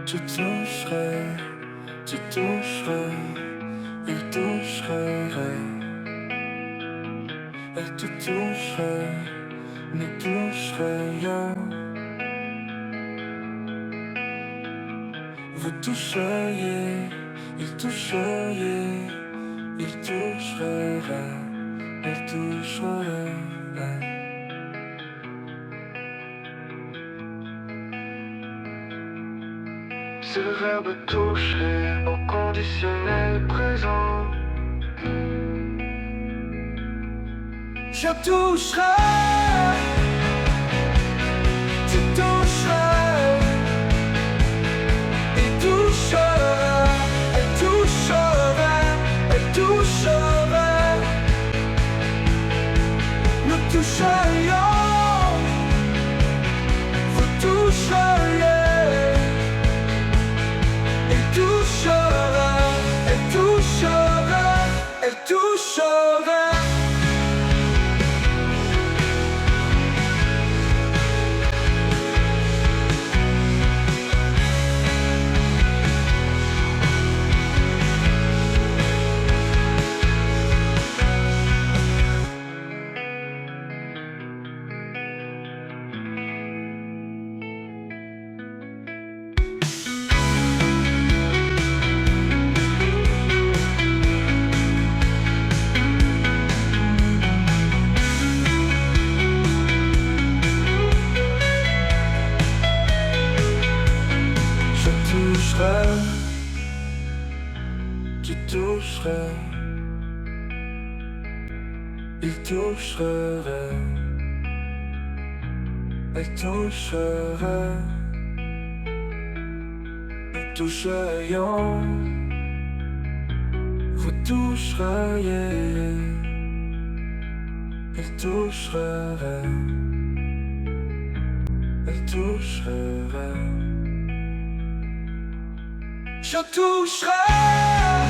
Tu toucherais, tu toucherais, il toucherait, elle te toucherait, ne toucherait rien. Vous toucheriez, il toucheriez, il toucherait, elle toucherait. C'est le verbe toucher au conditionnel présent. Je toucherai, tu toucherais, il toucherait, elle toucherait, elle toucherait. Nous toucherions, vous toucheriez. Elle toucherait, elle toucherait. Tu toucherais, il toucherait, elle toucherait, nous toucherions, vous toucheriez, elle toucherait, elle toucherait. Je toucherai.